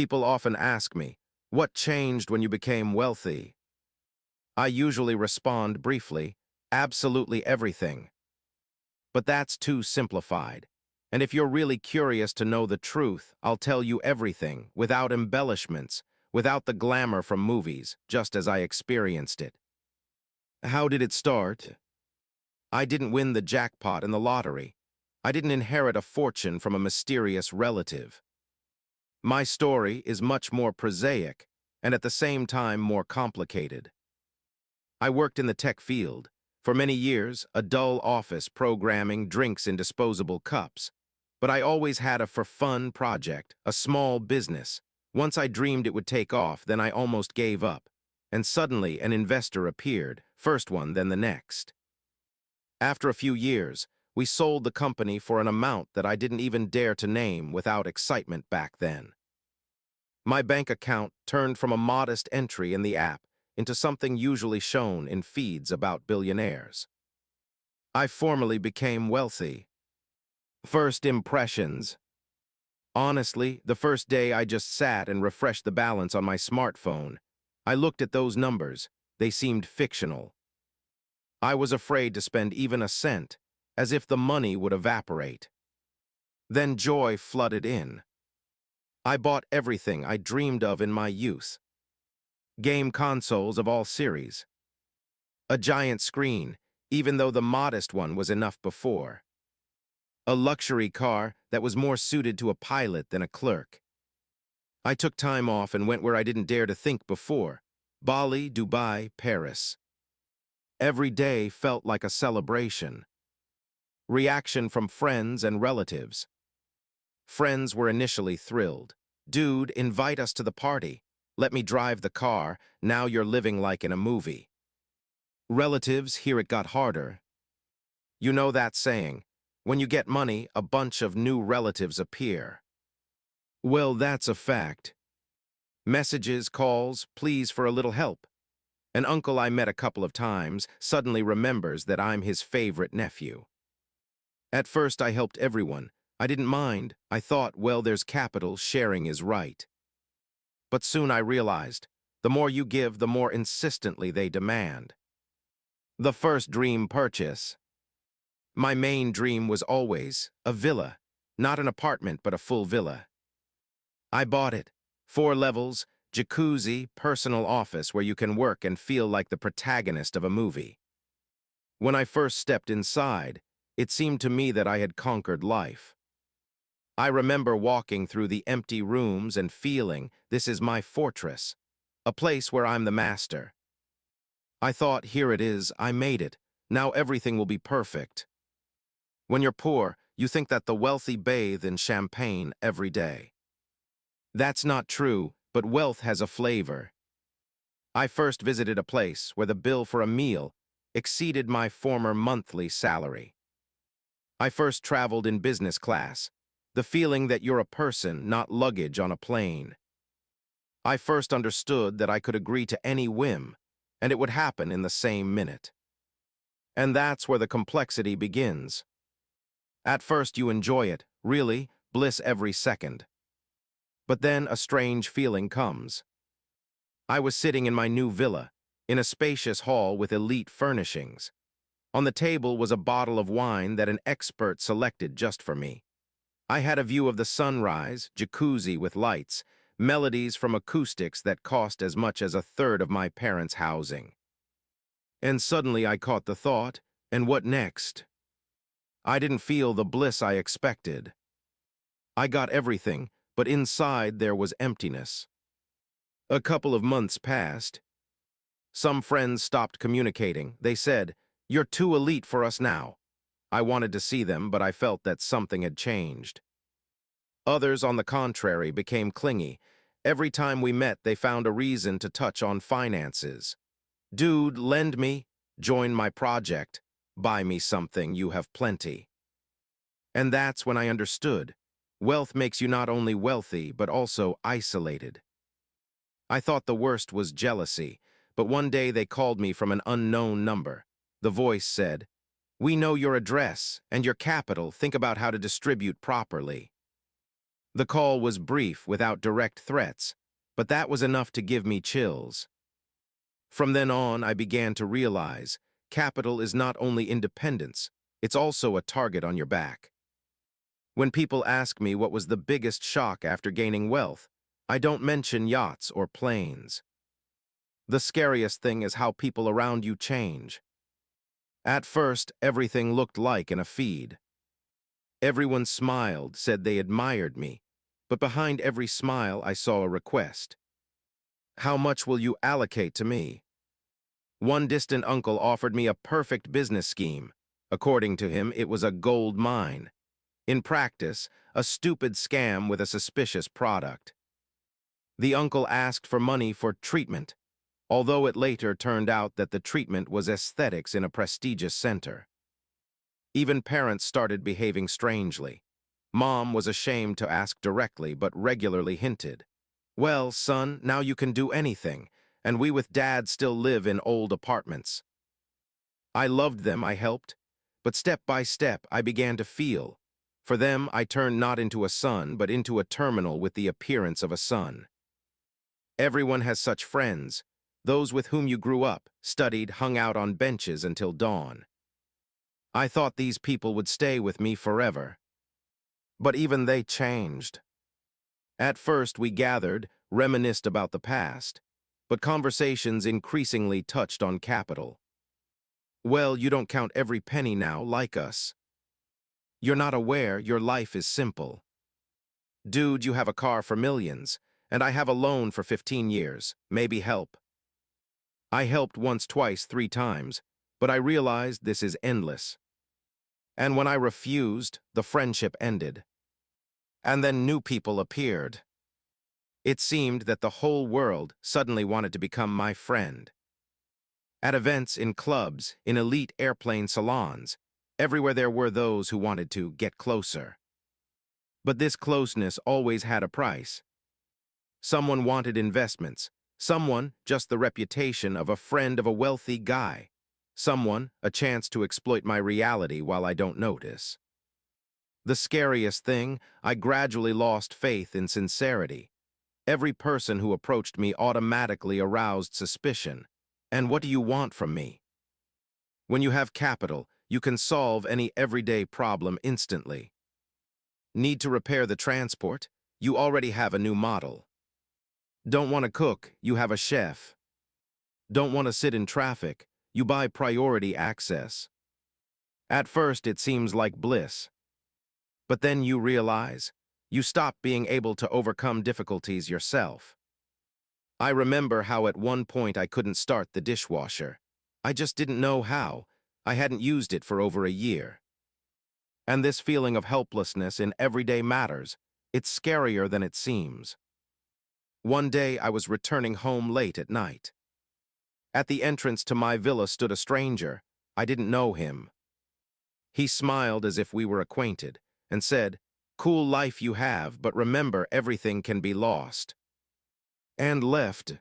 People often ask me, what changed when you became wealthy? I usually respond briefly, absolutely everything. But that's too simplified. And if you're really curious to know the truth, I'll tell you everything, without embellishments, without the glamour from movies, just as I experienced it. How did it start? I didn't win the jackpot in the lottery. I didn't inherit a fortune from a mysterious relative. My story is much more prosaic, and at the same time more complicated. I worked in the tech field. For many years, a dull office programming drinks in disposable cups. But I always had a for-fun project, a small business. Once I dreamed it would take off, then I almost gave up. And suddenly an investor appeared, first one, then the next. After a few years, we sold the company for an amount that I didn't even dare to name without excitement back then. My bank account turned from a modest entry in the app into something usually shown in feeds about billionaires. I formally became wealthy. First impressions. Honestly, the first day I just sat and refreshed the balance on my smartphone. I looked at those numbers. They seemed fictional. I was afraid to spend even a cent, as if the money would evaporate. Then joy flooded in. I bought everything I dreamed of in my youth. Game consoles of all series. A giant screen, even though the modest one was enough before. A luxury car that was more suited to a pilot than a clerk. I took time off and went where I didn't dare to think before. Bali, Dubai, Paris. Every day felt like a celebration. Reaction from friends and relatives. Friends were initially thrilled. Dude, invite us to the party. Let me drive the car. Now you're living like in a movie. Relatives, here it got harder. You know that saying, when you get money, a bunch of new relatives appear. Well, that's a fact. Messages, calls, pleas for a little help. An uncle I met a couple of times suddenly remembers that I'm his favorite nephew. At first I helped everyone. I didn't mind. I thought, well, there's capital, sharing is right. But soon I realized, the more you give, the more insistently they demand. The first dream purchase. My main dream was always a villa, not an apartment, but a full villa. I bought it. 4 levels, jacuzzi, personal office where you can work and feel like the protagonist of a movie. When I first stepped inside, it seemed to me that I had conquered life. I remember walking through the empty rooms and feeling this is my fortress, a place where I'm the master. I thought, here it is, I made it. Now everything will be perfect. When you're poor, you think that the wealthy bathe in champagne every day. That's not true, but wealth has a flavor. I first visited a place where the bill for a meal exceeded my former monthly salary. I first traveled in business class, the feeling that you're a person, not luggage on a plane. I first understood that I could agree to any whim, and it would happen in the same minute. And that's where the complexity begins. At first you enjoy it, really, bliss every second. But then a strange feeling comes. I was sitting in my new villa, in a spacious hall with elite furnishings. On the table was a bottle of wine that an expert selected just for me. I had a view of the sunrise, jacuzzi with lights, melodies from acoustics that cost as much as a third of my parents' housing. And suddenly I caught the thought, and what next? I didn't feel the bliss I expected. I got everything, but inside there was emptiness. A couple of months passed. Some friends stopped communicating. They said, "You're too elite for us now." I wanted to see them, but I felt that something had changed. Others, on the contrary, became clingy. Every time we met, they found a reason to touch on finances. Dude, lend me, join my project, buy me something, you have plenty. And that's when I understood. Wealth makes you not only wealthy, but also isolated. I thought the worst was jealousy, but one day they called me from an unknown number. The voice said, "We know your address and your capital. Think about how to distribute properly." The call was brief without direct threats, but that was enough to give me chills. From then on, I began to realize capital is not only independence, it's also a target on your back. When people ask me what was the biggest shock after gaining wealth, I don't mention yachts or planes. The scariest thing is how people around you change. At first, everything looked like in a feed. Everyone smiled, said they admired me, but behind every smile I saw a request. How much will you allocate to me? One distant uncle offered me a perfect business scheme. According to him, it was a gold mine. In practice, a stupid scam with a suspicious product. The uncle asked for money for treatment, although it later turned out that the treatment was aesthetics in a prestigious center. Even parents started behaving strangely. Mom was ashamed to ask directly, but regularly hinted. Well, son, now you can do anything, and we with Dad still live in old apartments. I loved them, I helped, but step by step I began to feel. For them, I turned not into a son, but into a terminal with the appearance of a son. Everyone has such friends, those with whom you grew up, studied, hung out on benches until dawn. I thought these people would stay with me forever. But even they changed. At first we gathered, reminisced about the past, but conversations increasingly touched on capital. Well, you don't count every penny now like us. You're not aware your life is simple. Dude, you have a car for millions, and I have a loan for 15 years, maybe help. I helped once, twice, 3 times, but I realized this is endless. And when I refused, the friendship ended. And then new people appeared. It seemed that the whole world suddenly wanted to become my friend. At events, in clubs, in elite airplane salons, everywhere there were those who wanted to get closer. But this closeness always had a price. Someone wanted investments, someone just the reputation of a friend of a wealthy guy, someone a chance to exploit my reality while I don't notice. The scariest thing, I gradually lost faith in sincerity. Every person who approached me automatically aroused suspicion. And what do you want from me? When you have capital, you can solve any everyday problem instantly. Need to repair the transport? You already have a new model. Don't want to cook? You have a chef. Don't want to sit in traffic? You buy priority access. At first, it seems like bliss. But then you realize, you stop being able to overcome difficulties yourself. I remember how at one point I couldn't start the dishwasher. I just didn't know how. I hadn't used it for over a year. And this feeling of helplessness in everyday matters, it's scarier than it seems. One day I was returning home late at night. At the entrance to my villa stood a stranger. I didn't know him. He smiled as if we were acquainted and said, "Cool life you have, but remember everything can be lost." And left.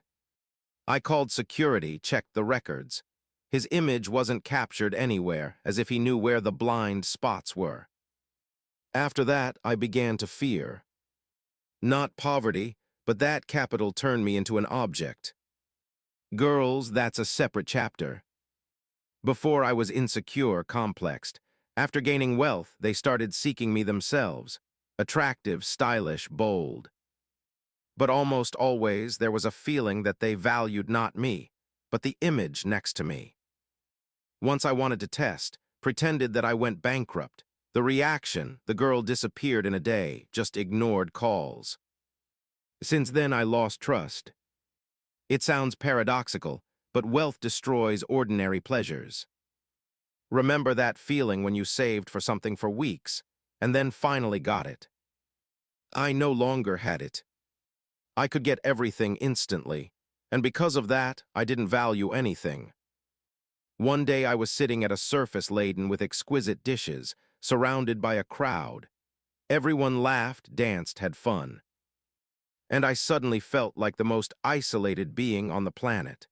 I called security, checked the records. His image wasn't captured anywhere, as if he knew where the blind spots were. After that, I began to fear. Not poverty, but that capital turned me into an object. Girls, that's a separate chapter. Before I was insecure, complexed. After gaining wealth, they started seeking me themselves. Attractive, stylish, bold. But almost always there was a feeling that they valued not me, but the image next to me. Once I wanted to test, pretended that I went bankrupt. The reaction, the girl disappeared in a day, just ignored calls. Since then I lost trust. It sounds paradoxical, but wealth destroys ordinary pleasures. Remember that feeling when you saved for something for weeks, and then finally got it. I no longer had it. I could get everything instantly, and because of that, I didn't value anything. One day I was sitting at a surface laden with exquisite dishes, surrounded by a crowd. Everyone laughed, danced, had fun. And I suddenly felt like the most isolated being on the planet.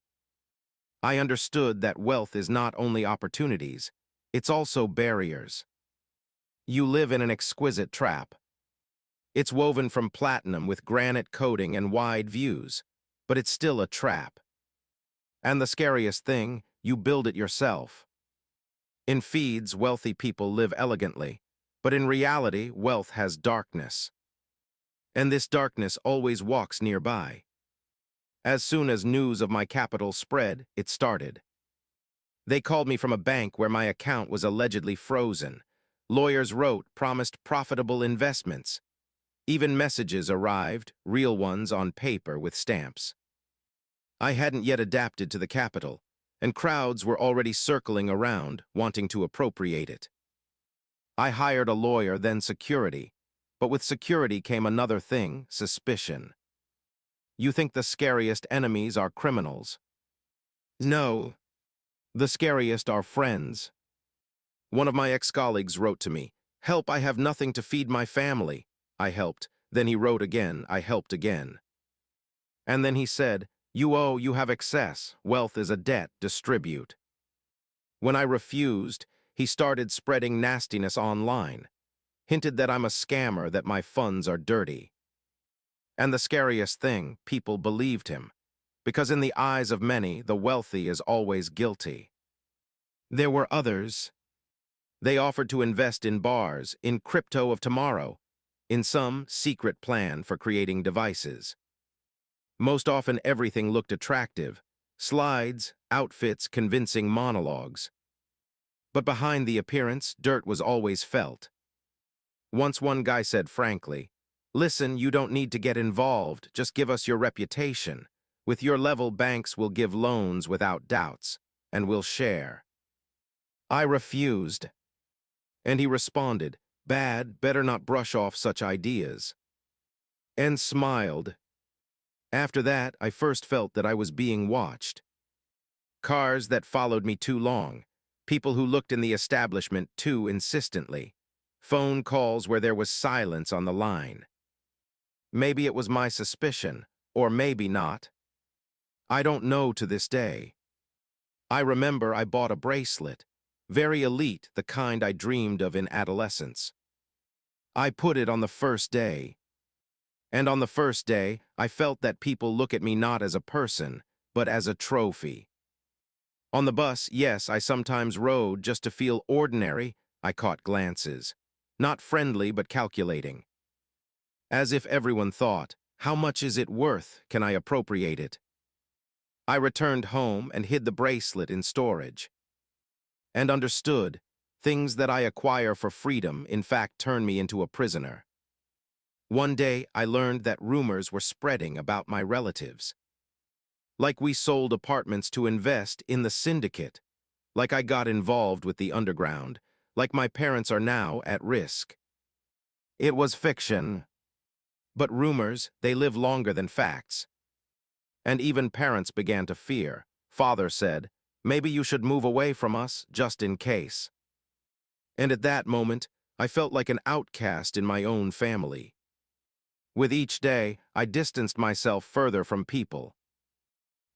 I understood that wealth is not only opportunities, it's also barriers. You live in an exquisite trap. It's woven from platinum with granite coating and wide views, but it's still a trap. And the scariest thing, you build it yourself. In feeds, wealthy people live elegantly, but in reality, wealth has darkness. And this darkness always walks nearby. As soon as news of my capital spread, it started. They called me from a bank where my account was allegedly frozen. Lawyers wrote, promised profitable investments. Even messages arrived, real ones on paper with stamps. I hadn't yet adapted to the capital, and crowds were already circling around, wanting to appropriate it. I hired a lawyer, then security, but with security came another thing, suspicion. You think the scariest enemies are criminals? No. The scariest are friends. One of my ex-colleagues wrote to me, "Help, I have nothing to feed my family." I helped. Then he wrote again, I helped again. And then he said, "You owe, you have excess. Wealth is a debt, distribute." When I refused, he started spreading nastiness online, hinted that I'm a scammer, that my funds are dirty. And the scariest thing, people believed him, because in the eyes of many, the wealthy is always guilty. There were others. They offered to invest in bars, in crypto of tomorrow, in some secret plan for creating devices. Most often everything looked attractive, slides, outfits, convincing monologues. But behind the appearance, dirt was always felt. Once one guy said frankly, "Listen, you don't need to get involved, just give us your reputation. With your level, banks will give loans without doubts, and we'll share." I refused, and he responded, "Bad, better not brush off such ideas," and smiled. After that, I first felt that I was being watched. Cars that followed me too long, people who looked in the establishment too insistently, phone calls where there was silence on the line. Maybe it was my suspicion, or maybe not. I don't know to this day. I remember I bought a bracelet, very elite, the kind I dreamed of in adolescence. I put it on the first day. And on the first day, I felt that people look at me not as a person, but as a trophy. On the bus, yes, I sometimes rode just to feel ordinary. I caught glances. Not friendly, but calculating. As if everyone thought, how much is it worth? Can I appropriate it? I returned home and hid the bracelet in storage. And understood, things that I acquire for freedom, in fact, turn me into a prisoner. One day, I learned that rumors were spreading about my relatives. Like we sold apartments to invest in the syndicate. Like I got involved with the underground. Like my parents are now at risk. It was fiction. But rumors, they live longer than facts. And even parents began to fear. Father said, "Maybe you should move away from us, just in case." And at that moment, I felt like an outcast in my own family. With each day, I distanced myself further from people.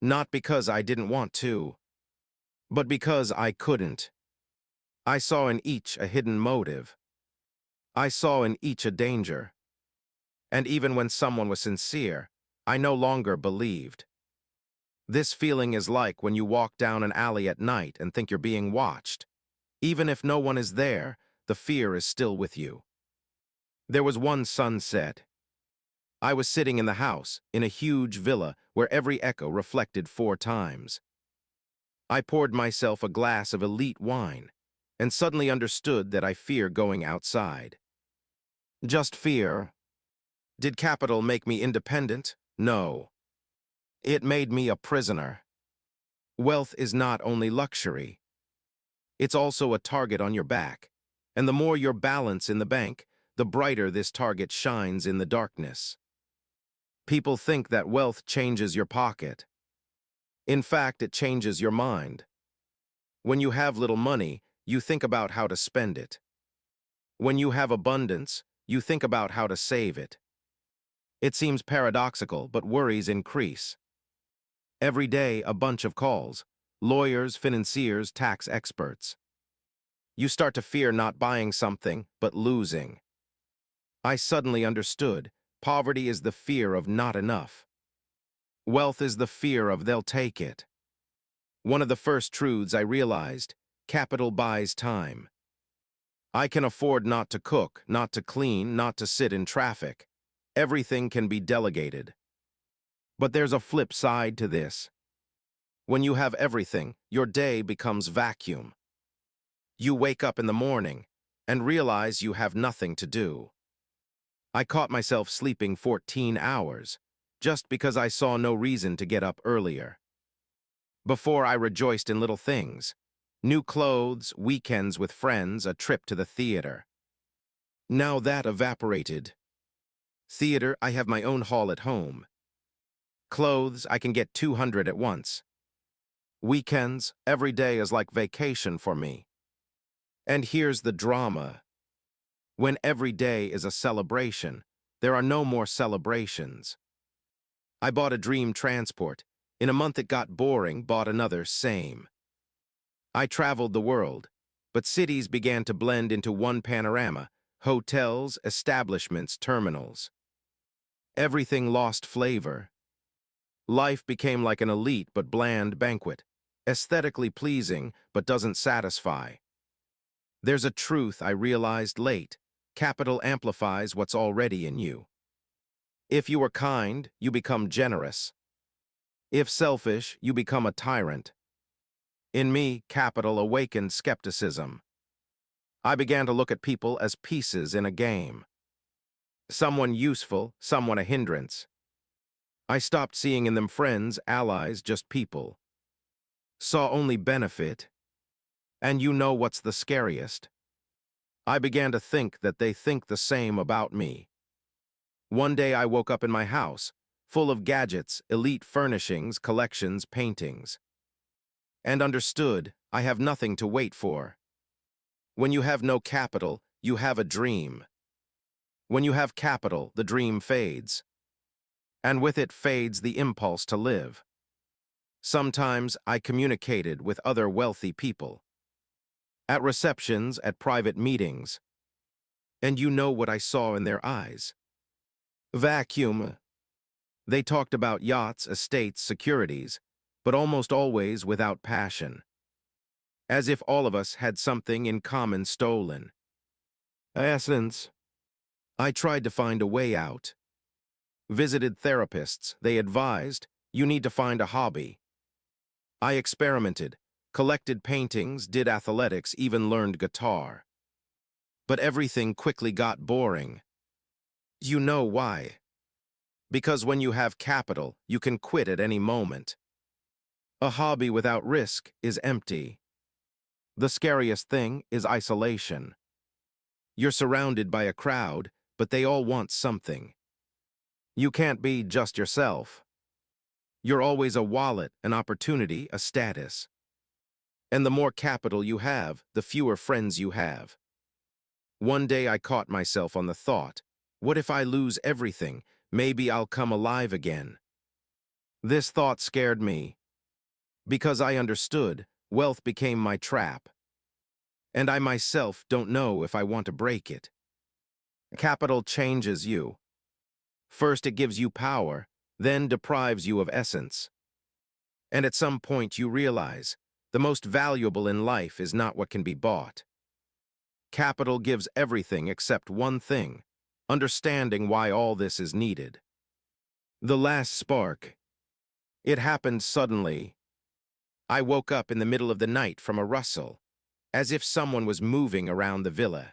Not because I didn't want to, but because I couldn't. I saw in each a hidden motive. I saw in each a danger. And even when someone was sincere, I no longer believed. This feeling is like when you walk down an alley at night and think you're being watched. Even if no one is there, the fear is still with you. There was one sunset. I was sitting in the house, in a huge villa where every echo reflected 4 times. I poured myself a glass of elite wine, and suddenly understood that I fear going outside. Just fear. Did capital make me independent? No. It made me a prisoner. Wealth is not only luxury. It's also a target on your back, and the more your balance in the bank, the brighter this target shines in the darkness. People think that wealth changes your pocket. In fact, it changes your mind. When you have little money, you think about how to spend it. When you have abundance, you think about how to save it. It seems paradoxical, but worries increase. Every day, a bunch of calls. Lawyers, financiers, tax experts. You start to fear not buying something, but losing. I suddenly understood. Poverty is the fear of not enough. Wealth is the fear of they'll take it. One of the first truths I realized, capital buys time. I can afford not to cook, not to clean, not to sit in traffic. Everything can be delegated. But there's a flip side to this. When you have everything, your day becomes vacuum. You wake up in the morning and realize you have nothing to do. I caught myself sleeping 14 hours just because I saw no reason to get up earlier. Before I rejoiced in little things, new clothes, weekends with friends, a trip to the theater. Now that evaporated. Theater, I have my own hall at home. Clothes, I can get 200 at once. Weekends, every day is like vacation for me. And here's the drama. When every day is a celebration, there are no more celebrations. I bought a dream transport. In a month it got boring, bought another, same. I traveled the world, but cities began to blend into one panorama, hotels, establishments, terminals. Everything lost flavor. Life became like an elite but bland banquet, aesthetically pleasing but doesn't satisfy. There's a truth I realized late. Capital amplifies what's already in you. If you are kind, you become generous. If selfish, you become a tyrant. In me, capital awakened skepticism. I began to look at people as pieces in a game. Someone useful, someone a hindrance. I stopped seeing in them friends, allies, just people. Saw only benefit. And you know what's the scariest? I began to think that they think the same about me. One day I woke up in my house, full of gadgets, elite furnishings, collections, paintings. And understood, I have nothing to wait for. When you have no capital, you have a dream. When you have capital, the dream fades. And with it fades the impulse to live. Sometimes I communicated with other wealthy people. At receptions, at private meetings. And you know what I saw in their eyes. Vacuum. They talked about yachts, estates, securities, but almost always without passion. As if all of us had something in common stolen. Essence. I tried to find a way out. Visited therapists. They advised, you need to find a hobby. I experimented, collected paintings, did athletics, even learned guitar. But everything quickly got boring. You know why? Because when you have capital, you can quit at any moment. A hobby without risk is empty. The scariest thing is isolation. You're surrounded by a crowd, but they all want something. You can't be just yourself. You're always a wallet, an opportunity, a status. And the more capital you have, the fewer friends you have. One day I caught myself on the thought, what if I lose everything? Maybe I'll come alive again. This thought scared me. Because I understood, wealth became my trap. And I myself don't know if I want to break it. Capital changes you. First it gives you power, then deprives you of essence. And at some point you realize, the most valuable in life is not what can be bought. Capital gives everything except one thing, understanding why all this is needed. The last spark. It happened suddenly. I woke up in the middle of the night from a rustle, as if someone was moving around the villa.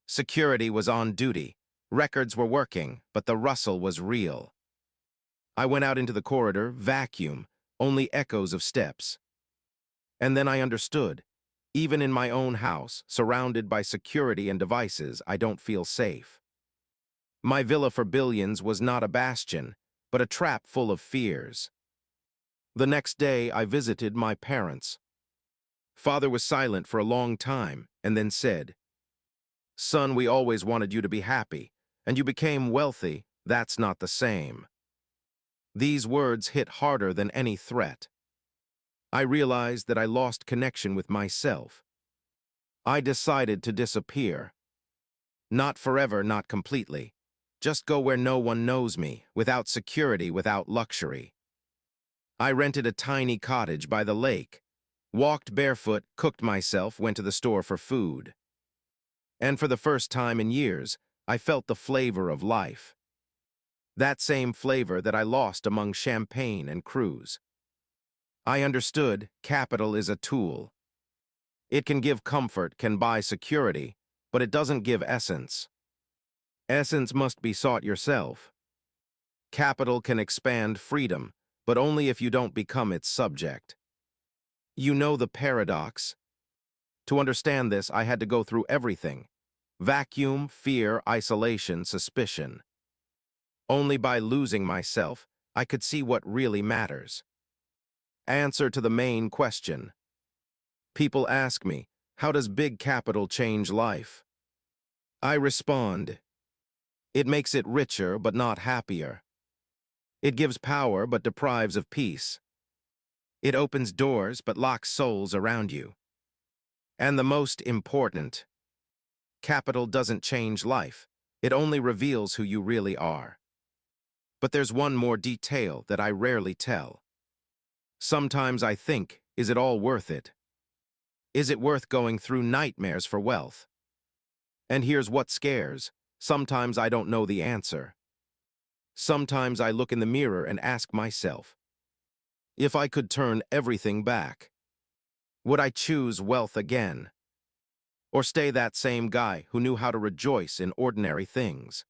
Security was on duty, records were working, but the rustle was real. I went out into the corridor, vacuum, only echoes of steps. And then I understood. Even in my own house, surrounded by security and devices, I don't feel safe. My villa for billions was not a bastion, but a trap full of fears. The next day, I visited my parents. Father was silent for a long time, and then said, "Son, we always wanted you to be happy, and you became wealthy. That's not the same." These words hit harder than any threat. I realized that I lost connection with myself. I decided to disappear. Not forever, not completely. Just go where no one knows me, without security, without luxury. I rented a tiny cottage by the lake, walked barefoot, cooked myself, went to the store for food. And for the first time in years, I felt the flavor of life. That same flavor that I lost among champagne and cruise. I understood capital is a tool. It can give comfort, can buy security, but it doesn't give essence. Essence must be sought yourself. Capital can expand freedom, but only if you don't become its subject. You know the paradox. To understand this, I had to go through everything. Vacuum, fear, isolation, suspicion. Only by losing myself, I could see what really matters. Answer to the main question. People ask me, how does big capital change life? I respond, it makes it richer but not happier. It gives power but deprives of peace. It opens doors but locks souls around you. And the most important, capital doesn't change life. It only reveals who you really are. But there's one more detail that I rarely tell. Sometimes I think, is it all worth it? Is it worth going through nightmares for wealth? And here's what scares. Sometimes I don't know the answer. Sometimes I look in the mirror and ask myself, if I could turn everything back, would I choose wealth again? Or stay that same guy who knew how to rejoice in ordinary things?